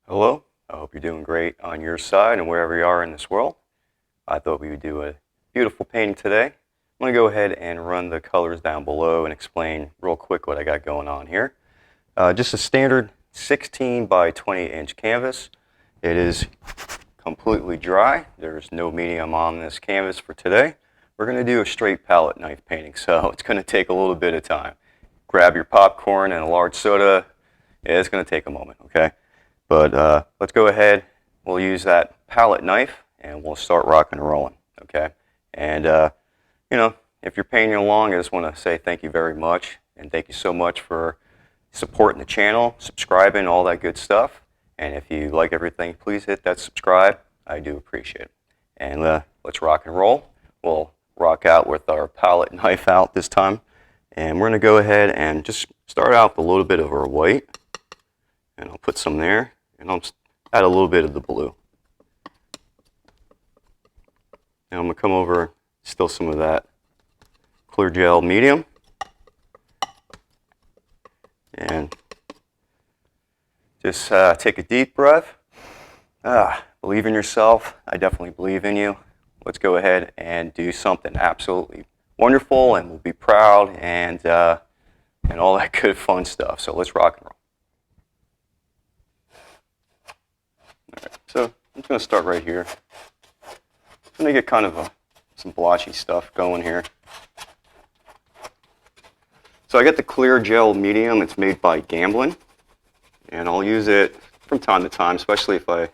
Hello, I hope you're doing great on your side and wherever you are in this world. I thought we would do a beautiful painting today. I'm going to go ahead and run the colors down below and explain real quick what I got going on here. Just a standard 16 by 20 inch canvas. It is completely dry. There's no medium on this canvas for today. We're going to do a straight palette knife painting, so it's going to take a little bit of time. Grab your popcorn and a large soda. Yeah, it's going to take a moment, okay? But let's go ahead. We'll use that palette knife and we'll start rocking and rolling, okay? And, if you're painting along, I just want to say thank you very much. And thank you so much for supporting the channel, subscribing, all that good stuff. And if you like everything, please hit that subscribe. I do appreciate it. And let's rock and roll. We'll rock out with our palette knife out this time. And we're going to go ahead and just start out with a little bit of our white. And I'll put some there. And I'll add a little bit of the blue. Now I'm going to come over, still some of that clear gel medium. And just take a deep breath. Believe in yourself. I definitely believe in you. Let's go ahead and do something absolutely wonderful, and we'll be proud and all that good fun stuff. So let's rock and roll. Alright, so I'm just going to start right here. I'm going to get kind of some blotchy stuff going here. So I got the clear gel medium. It's made by Gamblin, and I'll use it from time to time, especially if I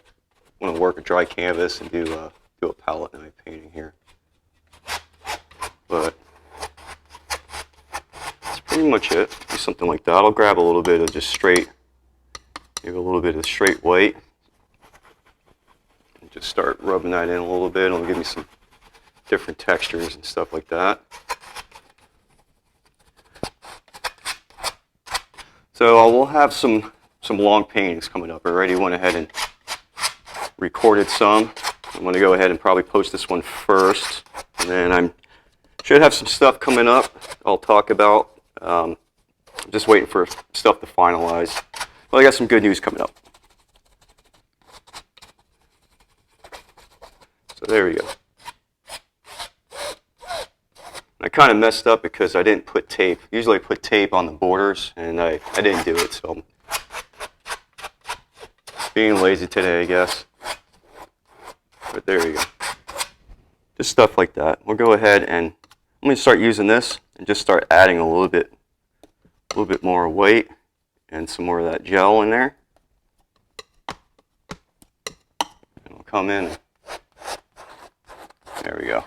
want to work a dry canvas and do a palette knife painting here. But that's pretty much it. Do something like that. I'll grab a little bit of just straight, maybe a little bit of straight white. Just start rubbing that in a little bit. It'll give me some different textures and stuff like that. So we'll have some long paintings coming up. I already went ahead and recorded some. I'm going to go ahead and probably post this one first. And then I should have some stuff coming up I'll talk about. I'm just waiting for stuff to finalize. Well, I got some good news coming up. So there we go. I kind of messed up because I didn't put tape. Usually I put tape on the borders, and I didn't do it, so I'm being lazy today, I guess. But there you go. Just stuff like that. We'll go ahead and I'm going to start using this and just start adding a little bit more white and some more of that gel in there. And we'll come in. There we go.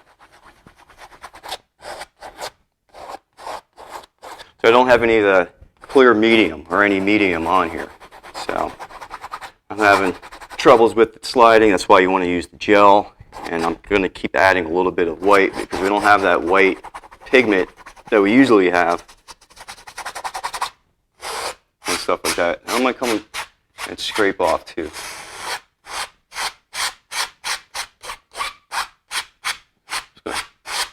So I don't have any of the clear medium or any medium on here. So I'm having troubles with it sliding. That's why you want to use the gel. And I'm going to keep adding a little bit of white because we don't have that white pigment that we usually have. And stuff like that. And I'm going to come and scrape off too. You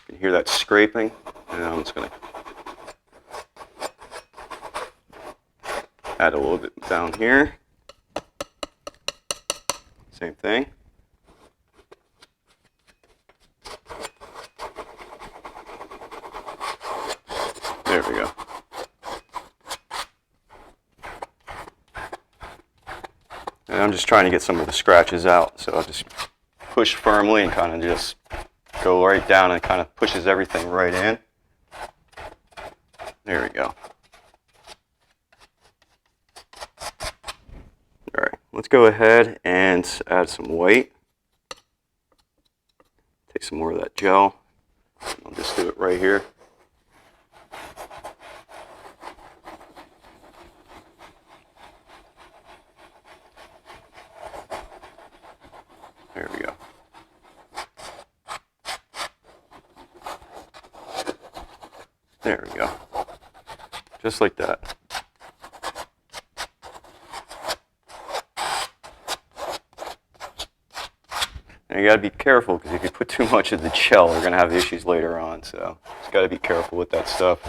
can hear that scraping. And I'm just going to add a little bit down here. Same thing. There we go. And I'm just trying to get some of the scratches out, so I'll just push firmly and kind of just go right down and kind of pushes everything right in. There we go. Alright, let's go ahead and add some white. Take some more of that gel. I'll just do it right here. There we go. There we go. Just like that. And you got to be careful because if you put too much of the gel, we're going to have issues later on. So just got to be careful with that stuff.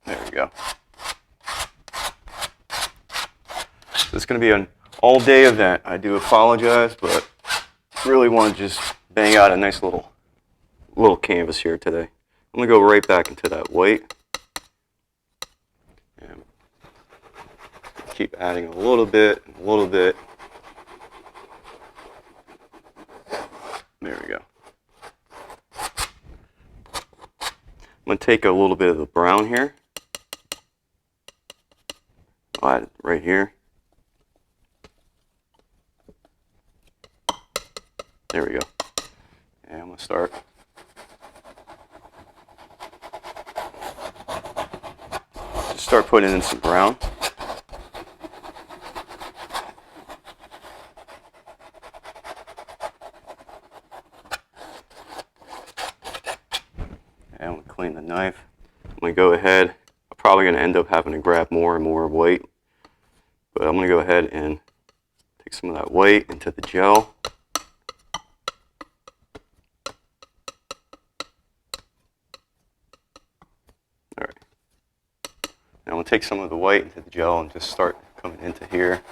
There we go. So it's going to be an all-day event. I do apologize, but really want to just bang out a nice little canvas here today. I'm going to go right back into that white. And keep adding a little bit, a little bit. There we go. I'm going to take a little bit of the brown here. I'll add it right here. There we go. And I'm going to start. Just start putting in some brown. And I'm going to clean the knife. I'm going to go ahead. I'm probably going to end up having to grab more and more white. But I'm going to go ahead and take some of that white into the gel. Now I'm going to take some of the white into the gel and just start coming into here.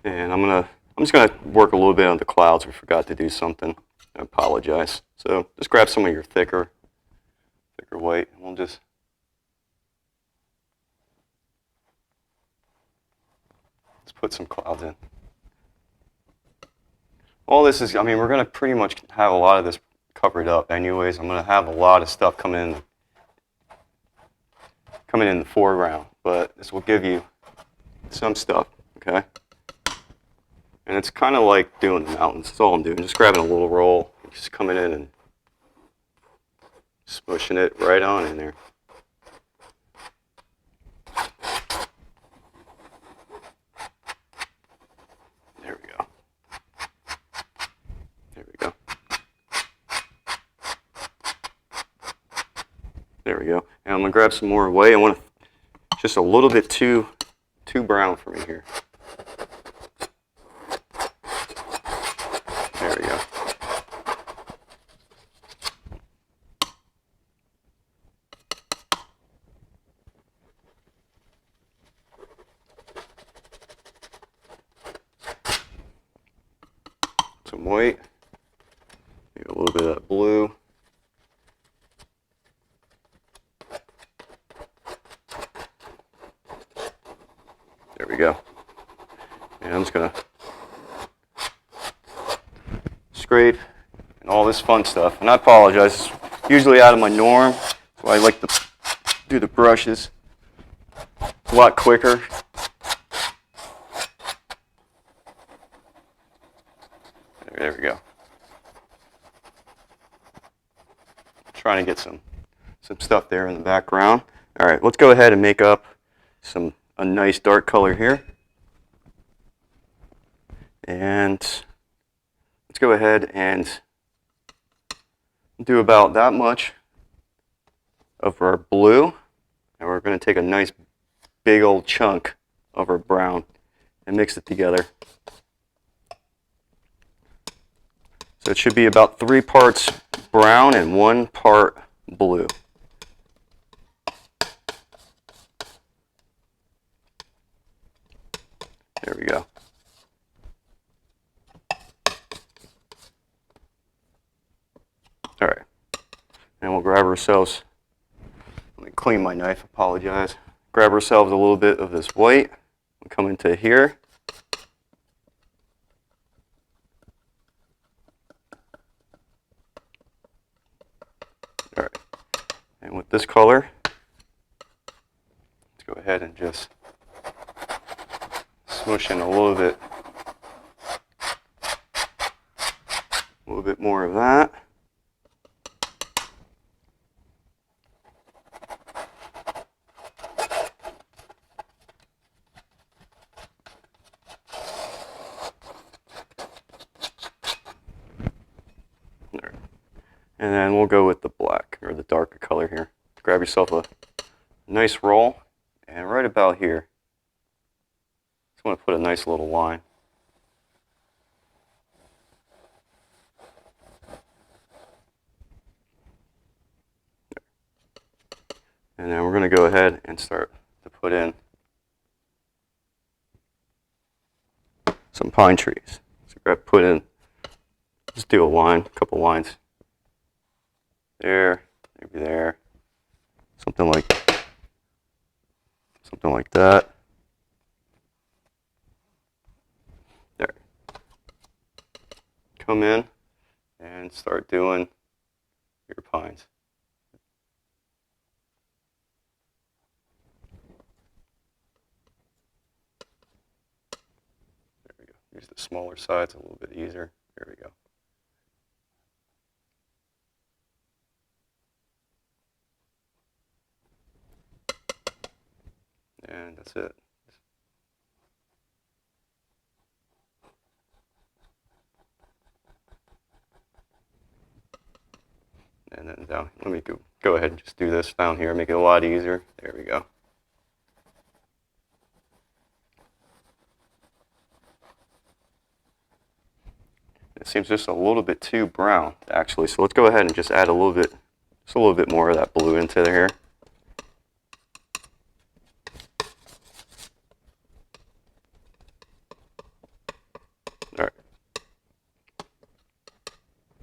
And I'm just going to work a little bit on the clouds. We forgot to do something. I apologize. So just grab some of your thicker white, and we'll just put some clouds in. All this is, I mean, we're going to pretty much have a lot of this covered up anyways. I'm going to have a lot of stuff coming in the foreground, but this will give you some stuff, okay? And it's kind of like doing the mountains. That's all I'm doing. Just grabbing a little roll, just coming in and smushing it right on in there. There we go. And I'm going to grab some more white. I want to just a little bit too brown for me here. There we go. Some white. Maybe a little bit of that blue. There we go. And I'm just going to scrape and all this fun stuff. And I apologize. It's usually out of my norm, so I like to do the brushes a lot quicker. There we go. Trying to get some stuff there in the background. All right, let's go ahead and make up a nice dark color here. And let's go ahead and do about that much of our blue. And we're going to take a nice big old chunk of our brown and mix it together. So it should be about 3 parts brown and 1 part blue. There we go. All right. And we'll grab ourselves, let me clean my knife, apologize. Grab ourselves a little bit of this white. We'll come into here. All right. And with this color, let's go ahead and just smush in a little bit more of that. There. And then we'll go with the black, or the darker color here. Grab yourself a nice roll, and right about here, just want to put a nice little line. And then we're going to go ahead and start to put in some pine trees. So put in, just do a line, a couple lines. There, maybe there, something like that. There. Come in and start doing your pines. There we go. Use the smaller sides a little bit easier. There we go. And that's it. And then down, let me go ahead and just do this down here, make it a lot easier. There we go. It seems just a little bit too brown, actually. So let's go ahead and just add a little bit, just a little bit more of that blue into here. All right.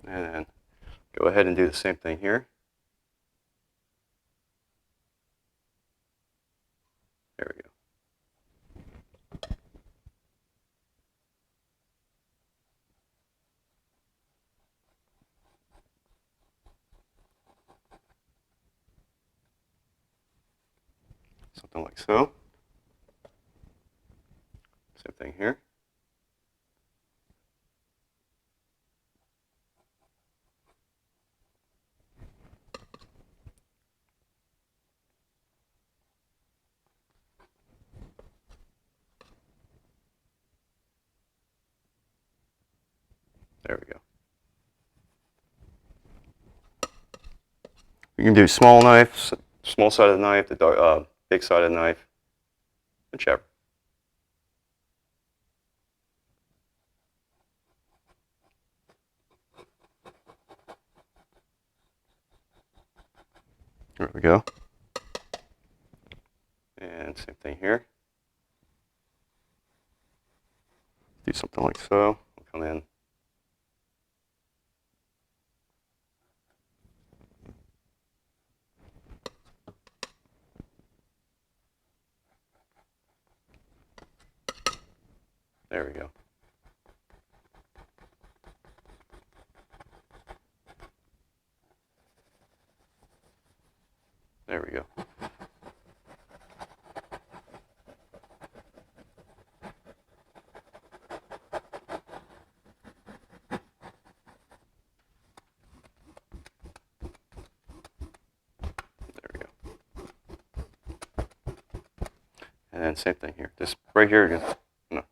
And then go ahead and do the same thing here. There we go. Something like so. Same thing here. There we go. You can do small knife, small side of the knife, the big side of the knife, whichever. There we go. And same thing here. Do something like so. We'll come in. There we go. There we go. There we go. And then same thing here. Just right here again. No.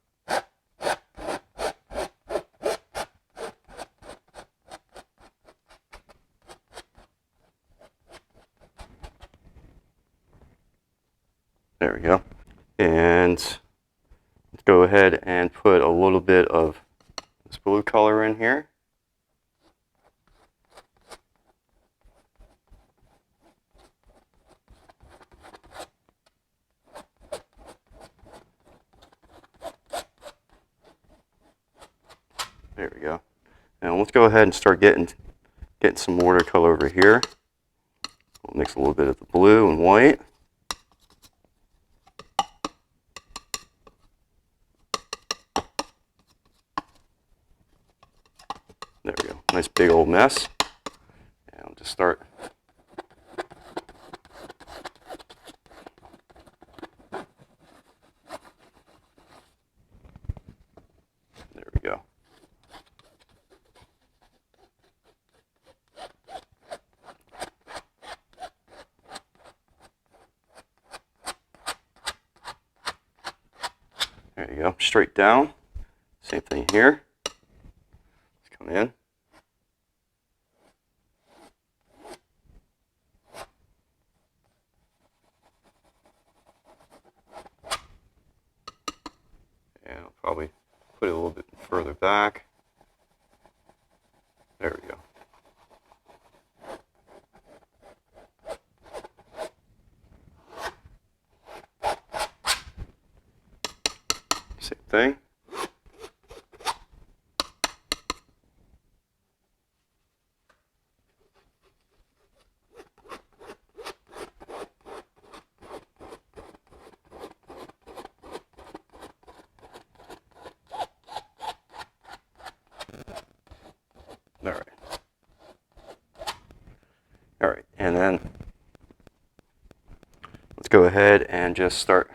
There we go. And let's go ahead and put a little bit of this blue color in here. There we go. Now let's go ahead and start getting some watercolor over here. We'll mix a little bit of the blue and white. There we go. Nice big old mess. And I'll just start. There we go. There you go. Straight down. Same thing here. Let's come in. And I'll probably put it a little bit further back. There we go. Same thing. All right, and then let's go ahead and just start.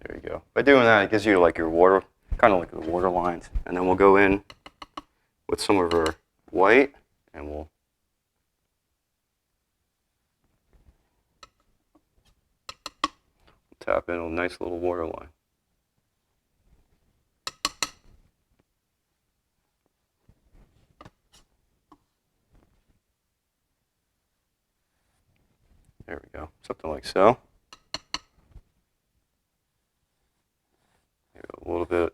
There you go. By doing that, it gives you like your water, kind of like the water lines. And then we'll go in with some of our white, and we'll tap in a nice little water line. There we go, something like so. A little bit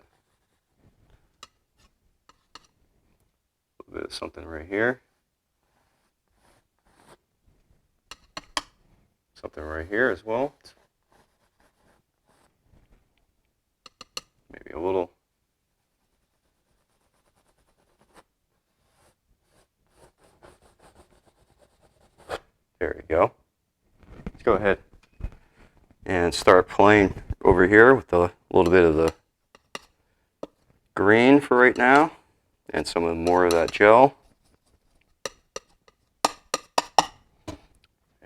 of something right here. Something right here as well. Maybe a little. There you go. Let's go ahead and start playing over here with a little bit of the green for right now, and some of more of that gel.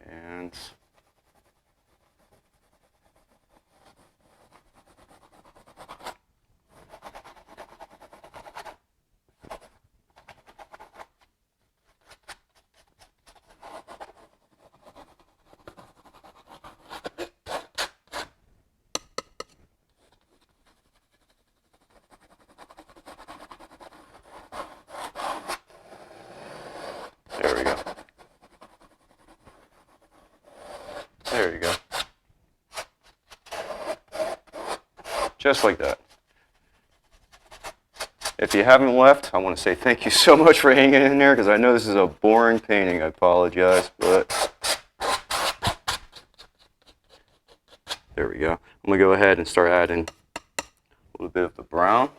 And there we go. There you go. Just like that. If you haven't left, I want to say thank you so much for hanging in there, because I know this is a boring painting. I apologize, but there we go. I'm going to go ahead and start adding a little bit of the brown.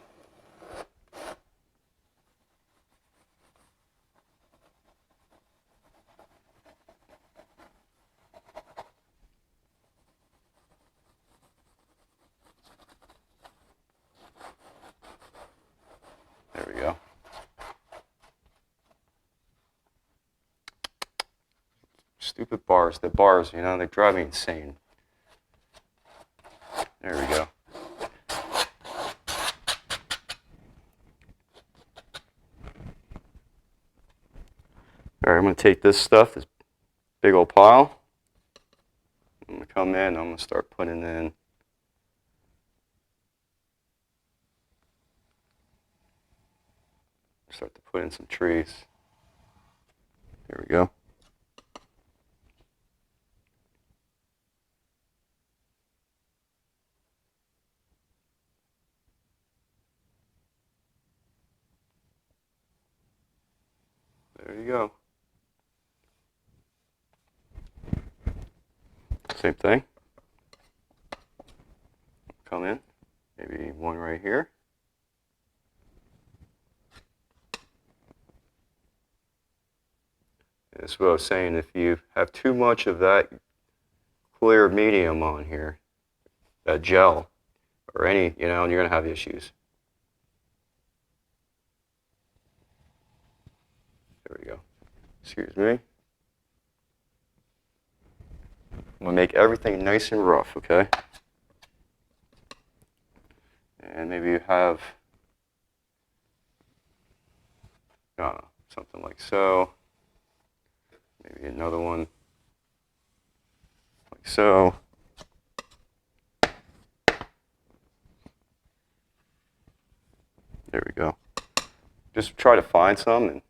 There we go. Stupid bars. The bars, you know, they drive me insane. There we go. All right, I'm going to take this stuff, this big old pile. I'm going to come in, I'm going to start putting in some trees. There we go. There you go. Same thing. Come in, maybe one right here. That's what I was saying, if you have too much of that clear medium on here, that gel, or any, you know, you're going to have issues. There we go. Excuse me. I'm going to make everything nice and rough, okay? And maybe you have, something like so. Maybe another one like so. There we go. Just try to find some, and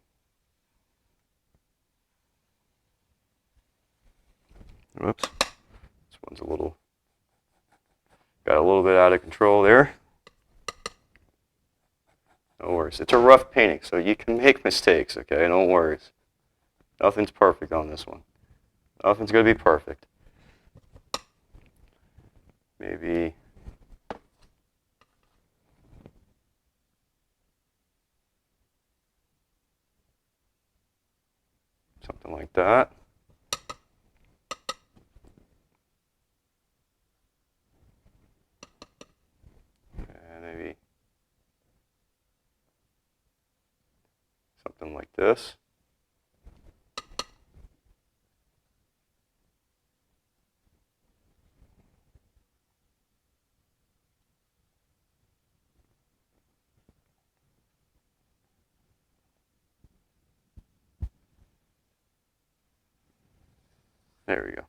whoops, this one's a little Got a little bit out of control there. No worries. It's a rough painting, so you can make mistakes, okay? No worries. Nothing's perfect on this one. Nothing's going to be perfect. Maybe something like that. And maybe something like this. There we go.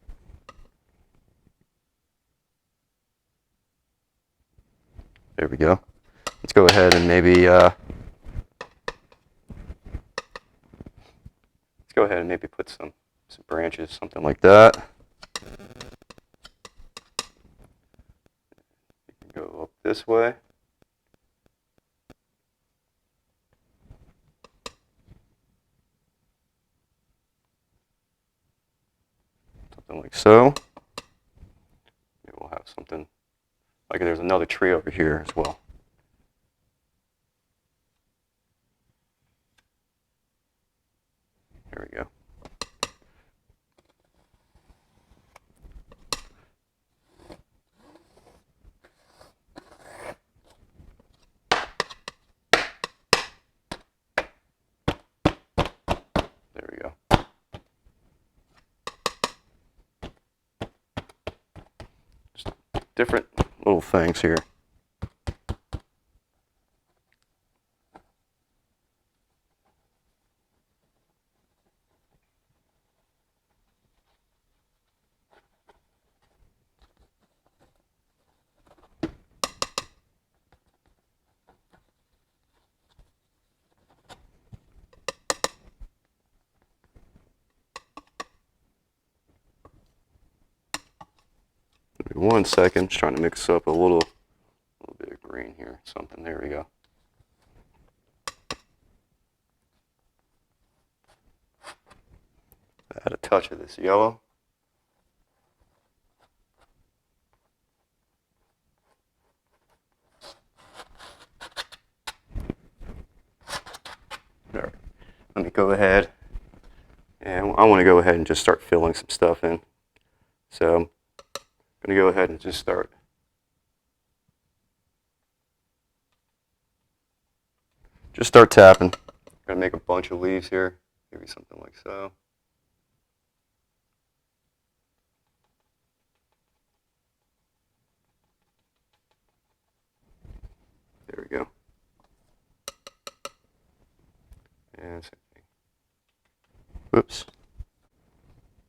There we go. Let's go ahead and maybe put some branches, something like that. You can go up this way. Something like so. Maybe we'll have something like there's another tree over here as well. There we go. There we go. Just different little things here. Give me 1 second, just trying to mix up a little bit of green here. Something. There we go. Add a touch of this yellow. All right. Let me go ahead, and I want to go ahead and just start filling some stuff in. So I'm going to go ahead and just start. Just start tapping. I'm going to make a bunch of leaves here, maybe something like so. There we go. And same thing. Whoops.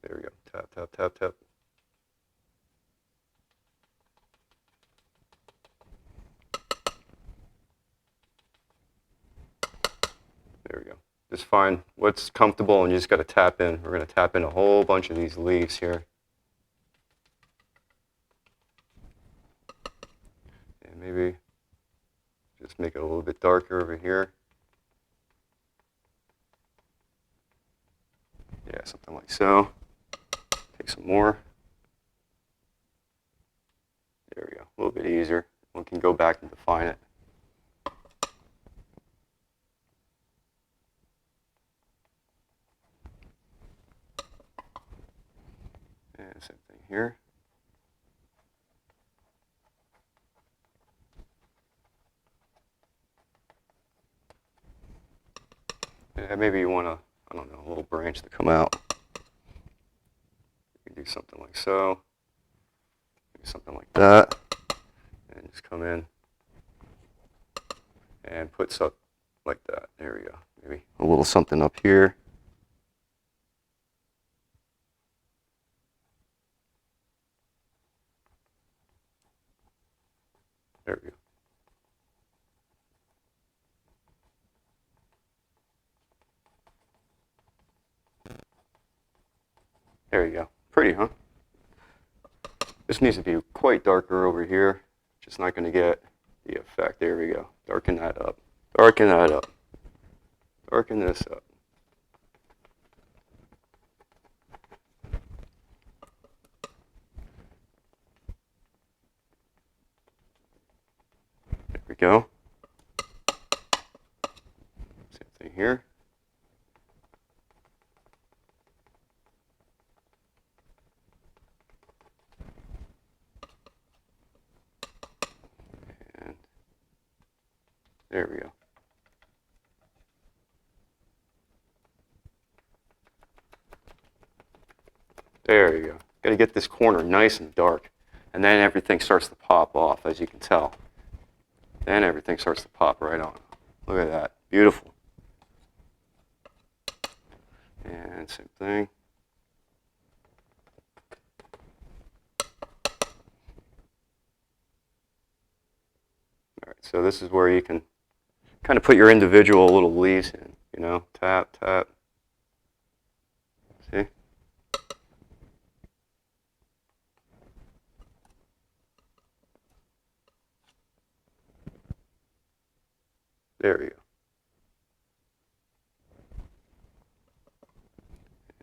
There we go. Tap, tap, tap, tap. There we go. Just find what's comfortable and you just got to tap in. We're going to tap in a whole bunch of these leaves here. And maybe just make it a little bit darker over here. Yeah, something like so. Take some more. There we go. A little bit easier. One can go back and define it. And same thing here. Yeah, maybe you want to, I don't know, a little branch to come out. You can do something like so. Maybe something like that. And just come in and put something like that. There we go. Maybe a little something up here. There we go. There you go. Pretty, huh? This needs to be quite darker over here. Just not going to get the effect. There we go. Darken that up. Darken that up. Darken this up. There we go. Same thing here. And there we go. There you go. Got to get this corner nice and dark. And then everything starts to pop off, as you can tell. Then everything starts to pop right on. Look at that. Beautiful. And same thing. All right, so this is where you can kind of put your individual little leaves in, you know, tap, tap. See? There we go.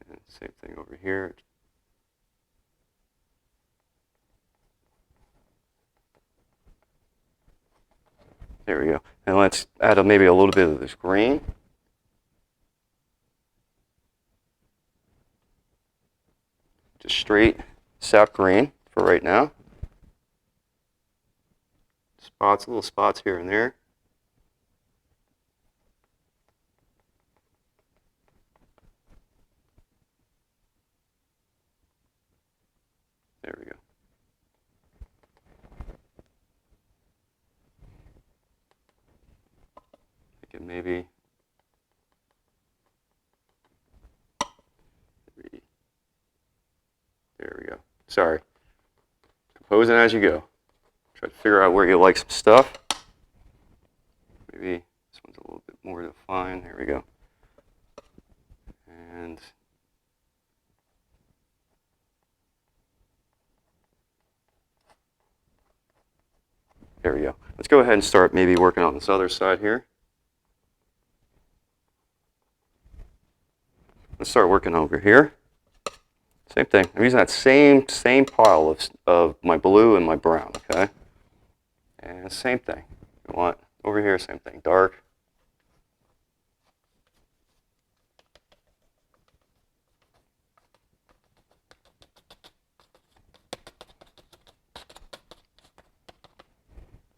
And same thing over here. There we go. And let's add maybe a little bit of this green. Just straight sap green for right now. Spots, little spots here and there. There we go. I can maybe 3. There we go. Sorry. Composing as you go. Try to figure out where you like some stuff. Maybe this one's a little bit more defined. There we go. And there we go. Let's go ahead and start maybe working on this other side here. Let's start working over here. Same thing. I'm using that same pile of my blue and my brown, okay? And same thing. You want over here, same thing, dark.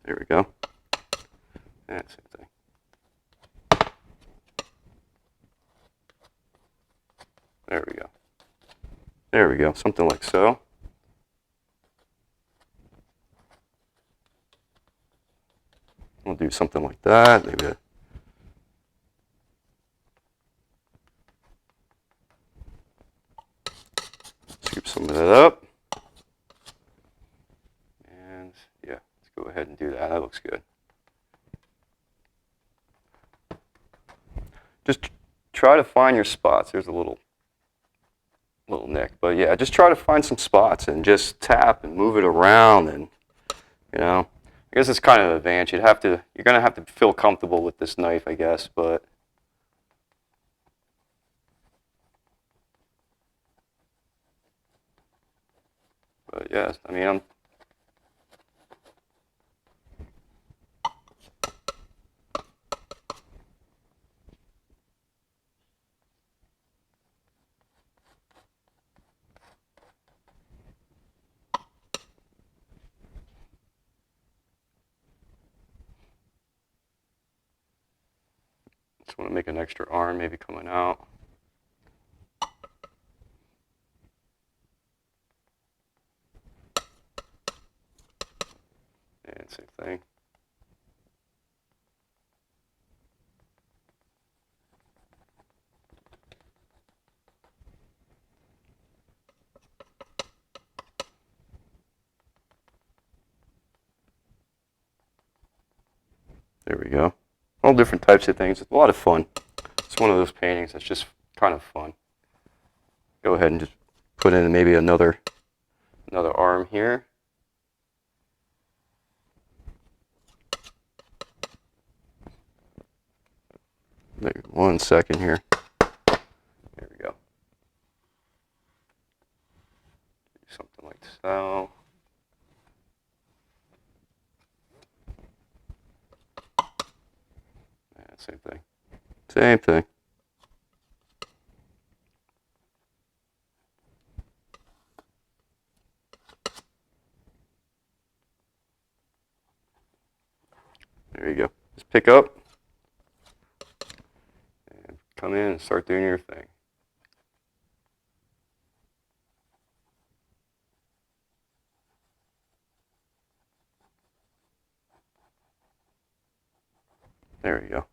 There we go. And same thing. There we go. There we go. Something like so. We'll do something like that. Maybe scoop some of that up. And yeah, let's go ahead and do that. That looks good. Just try to find your spots. There's a little nick, but yeah, just try to find some spots and just tap and move it around, and you know, I guess it's kind of an advantage. You're gonna have to feel comfortable with this knife, I guess, but yes, I mean, just want to make an extra arm maybe coming out. And same thing. There we go. All different types of things. It's a lot of fun. It's one of those paintings that's just kind of fun. Go ahead and just put in maybe another arm here. 1 second here. There we go. Something like so. Yeah, same thing. Same thing. There you go. Just pick up and come in and start doing your thing. There you go.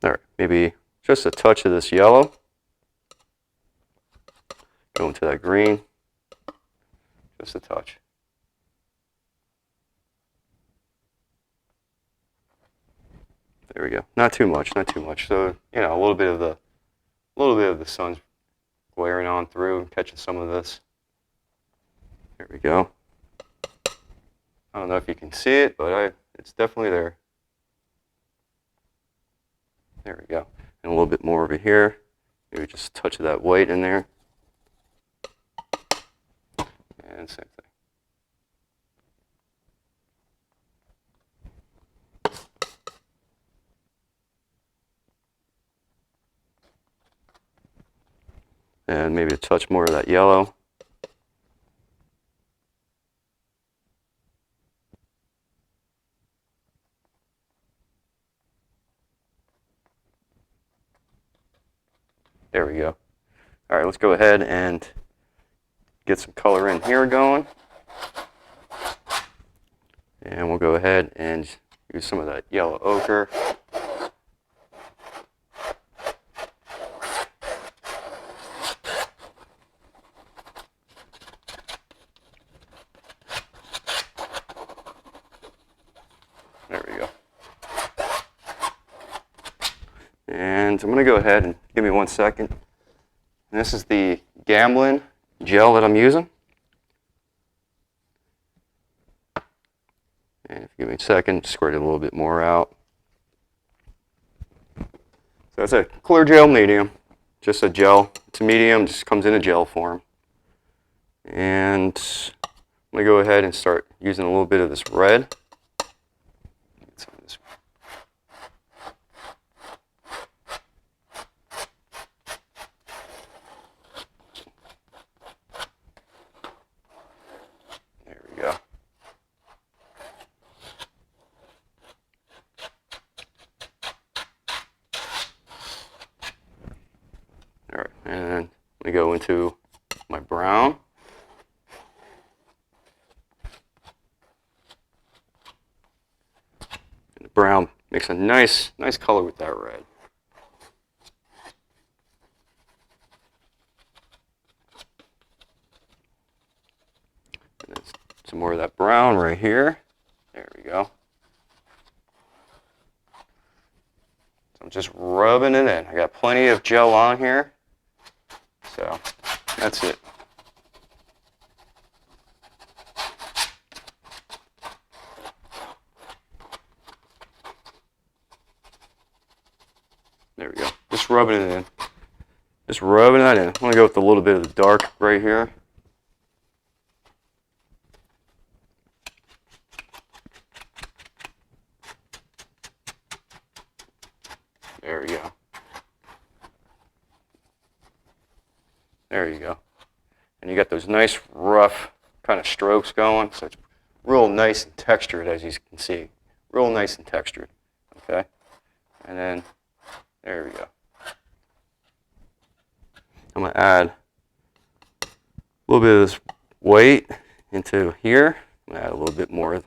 All right, maybe just a touch of this yellow. Go into that green. Just a touch. There we go. Not too much, not too much. So, you know, a little bit of the sun's glaring on through and catching some of this. There we go. I don't know if you can see it, but it's definitely there. There we go. And a little bit more over here. Maybe just a touch of that white in there. And same thing. And maybe a touch more of that yellow. There we go. All right, let's go ahead and get some color in here going. And we'll go ahead and use some of that yellow ochre. There we go. And I'm going to go ahead and give me 1 second. And this is the Gamblin gel that I'm using. And if you give me a second, squirt it a little bit more out. So it's a clear gel medium, just a gel. It's a medium, just comes in a gel form. And I'm going to go ahead and start using a little bit of this red. Get some of this. There we go. All right, and we go into my brown. And the brown makes a nice color with that red. And then some more of that brown right here. There we go. So I'm just rubbing it in. I got plenty of gel on here. So that's it. There we go. Just rubbing it in. Just rubbing that in. I'm going to go with a little bit of the dark right here. There we go. There you go. And you got those nice rough kind of strokes going, so it's real nice and textured, as you can see. Real nice and textured. Okay? And then, there we go. I'm going to add a little bit of this white into here. I'm going to add a little bit more, a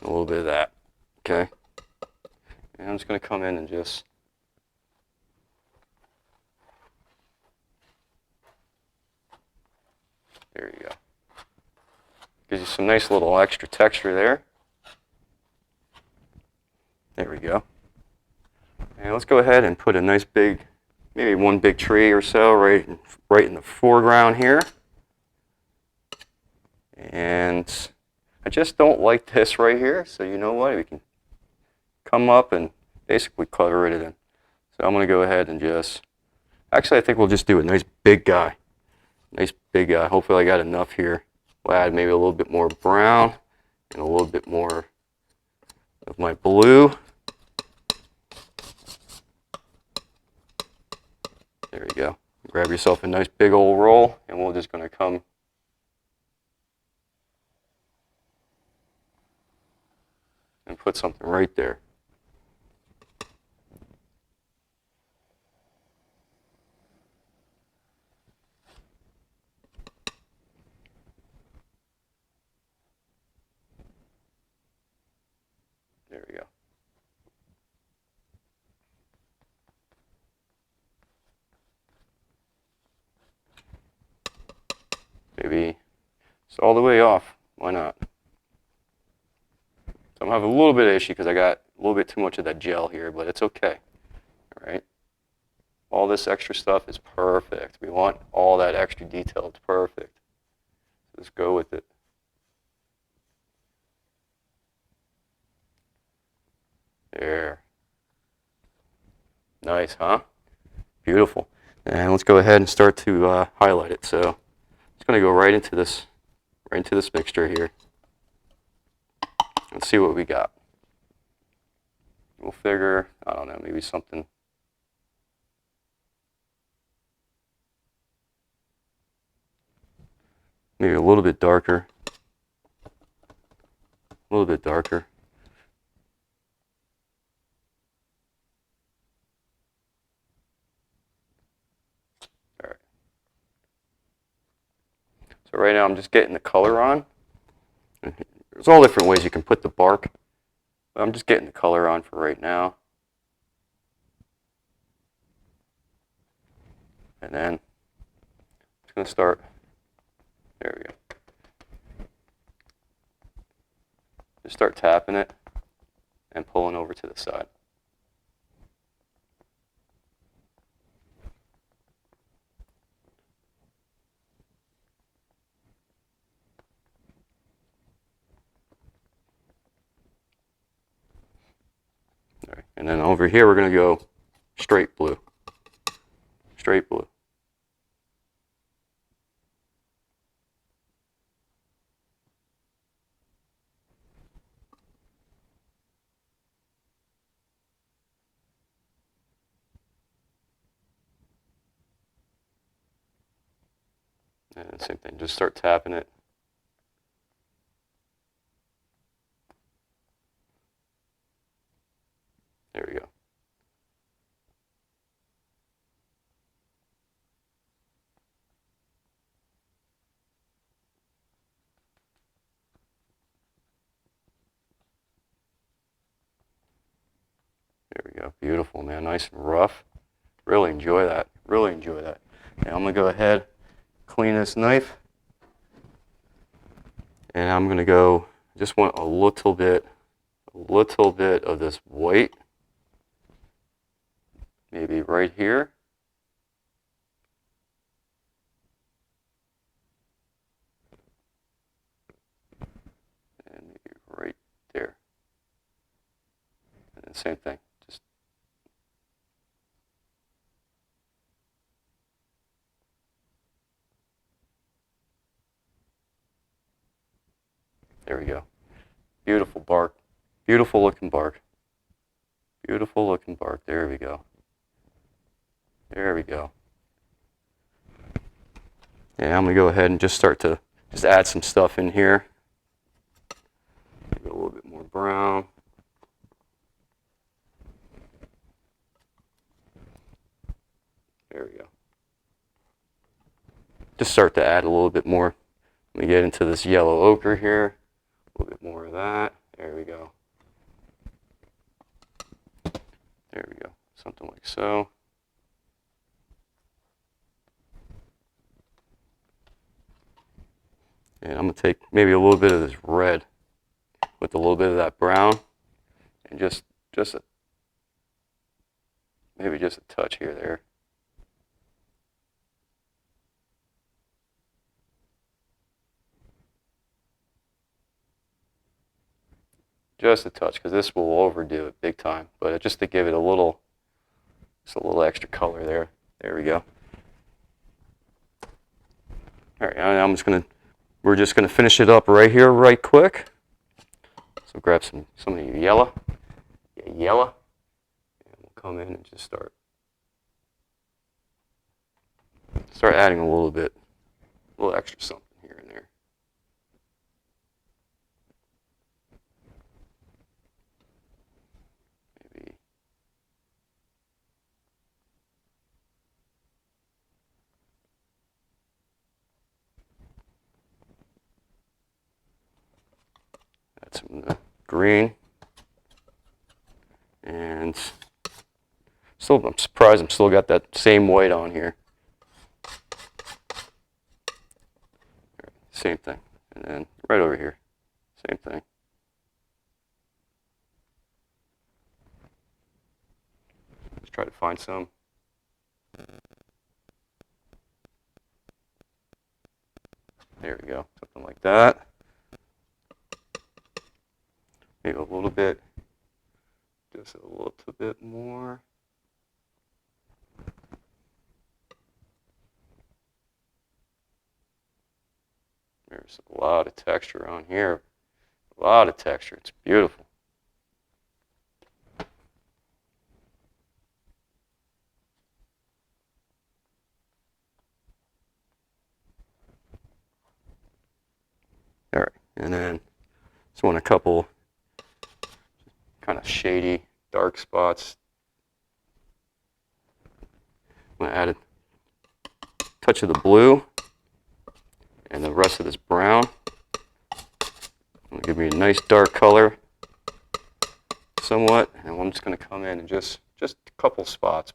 little bit of that. Okay? And I'm just going to come in and just there you go. Gives you some nice little extra texture there. There we go. And let's go ahead and put a nice big, maybe one big tree or so right in the foreground here. And I just don't like this right here, so you know what? We can come up and basically cover it in. So I'm going to go ahead and just, actually I think we'll just do a nice big guy. Nice big guy. Hopefully I got enough here. We'll add maybe a little bit more brown and a little bit more of my blue. There you go. Grab yourself a nice big old roll, and we're just going to come and put something right there. There we go. Maybe it's all the way off. Why not? So I'm having a little bit of issue because I got a little bit too much of that gel here, but it's okay. All right. All this extra stuff is perfect. We want all that extra detail. It's perfect. Let's go with it. There. Nice, huh? Beautiful. And let's go ahead and start to highlight it. So it's going to go right into this mixture here. Let's see what we got. We'll figure, I don't know, maybe something. Maybe a little bit darker. A little bit darker. All right. So right now I'm just getting the color on. There's all different ways you can put the bark, but I'm just getting the color on for right now. And then it's going to start, there we go. Just start tapping it and pulling over to the side. All right. And then over here we're going to go straight blue. Straight blue. And same thing, just start tapping it. There we go. There we go. Beautiful, man. Nice and rough. Really enjoy that. Really enjoy that. Now I'm going to go ahead, clean this knife. And I'm going to go, just want a little bit of this white. Maybe right here. And maybe right there. And then same thing. Just there we go. Beautiful bark. Beautiful looking bark. Beautiful looking bark. There we go. There we go. And I'm going to go ahead and just start to just add some stuff in here. Maybe a little bit more brown. There we go. Just start to add a little bit more. Let me get into this yellow ochre here. A little bit more of that. There we go. There we go. Something like so. And I'm going to take maybe a little bit of this red with a little bit of that brown and maybe just a touch here there. just a touch, because this will overdo it big time. But just to give it a little, just a little extra color there. There we go. All right, and we're just gonna finish it up right here, right quick. So grab some of your yellow, and we'll come in and just start adding a little bit, a little extra something here and there. Maybe. Add some of the green. And still, I'm surprised I'm still got that same white on here. Same thing. And then right over here, same thing. Let's try to find some. There we go, something like that. Maybe a little bit, just a little bit more. There's a lot of texture on here. A lot of texture. It's beautiful. All right, and then just want a couple kind of shady, dark spots. I'm going to add a touch of the blue and the rest of this brown. It'll give me a nice dark color, somewhat. And I'm just going to come in and just a couple spots.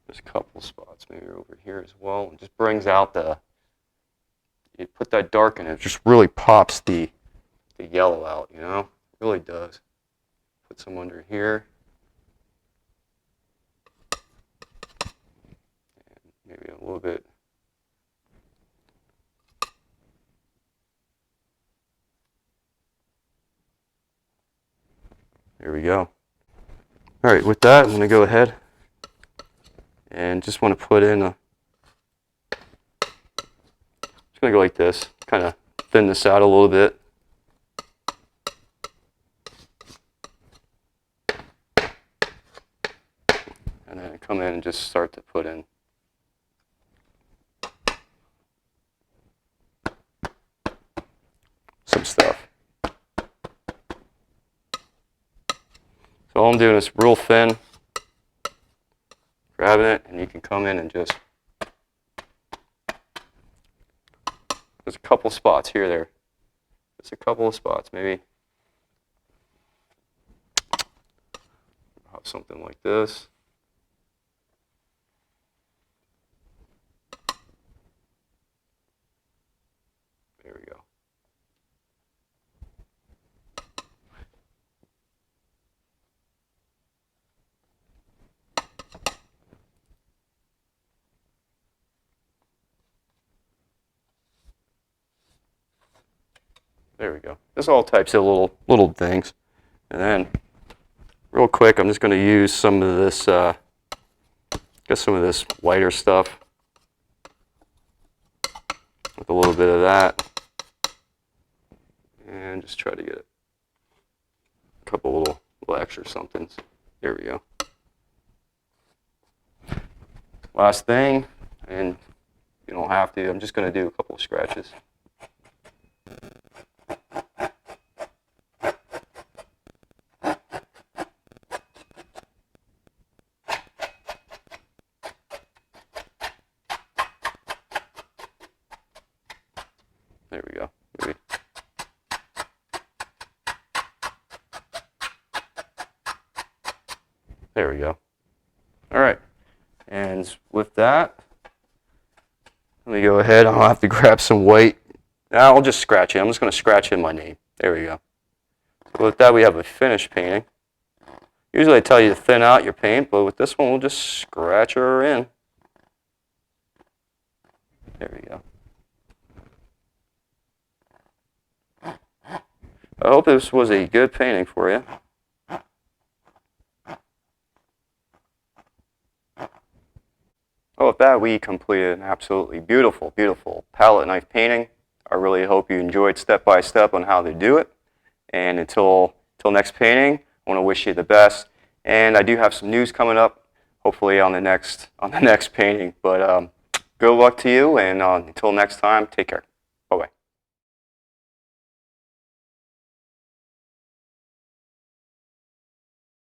Just a couple spots, maybe over here as well. It just brings out you put that dark in it, it just really pops the yellow out, you know? It really does. Put some under here. And maybe a little bit. There we go. All right, with that, I'm going to go ahead and just want to put in just going to go like this, kind of thin this out a little bit. And then come in and just start to put in some stuff. So all I'm doing is real thin, grabbing it, and you can come in and just, there's a couple spots here, there. Just a couple of spots, maybe. Have something like this. There we go. There we go. There's all types of little things. And then, real quick, I'm just going to use some of this, get some of this whiter stuff with a little bit of that, and just try to get a couple little extra somethings. There we go. Last thing, and you don't have to. I'm just going to do a couple of scratches. There we go. Maybe. There we go. All right. And with that, let me go ahead. I'll have to grab some white. Now I'll just scratch it. I'm just going to scratch in my name. There we go. So with that, we have a finished painting. Usually I tell you to thin out your paint, but with this one, we'll just scratch her in. There we go. I hope this was a good painting for you. Well, with that, we completed an absolutely beautiful, beautiful palette knife painting. I really hope you enjoyed step by step on how to do it. And until next painting, I want to wish you the best. And I do have some news coming up, hopefully on the next painting. But good luck to you, and until next time, take care.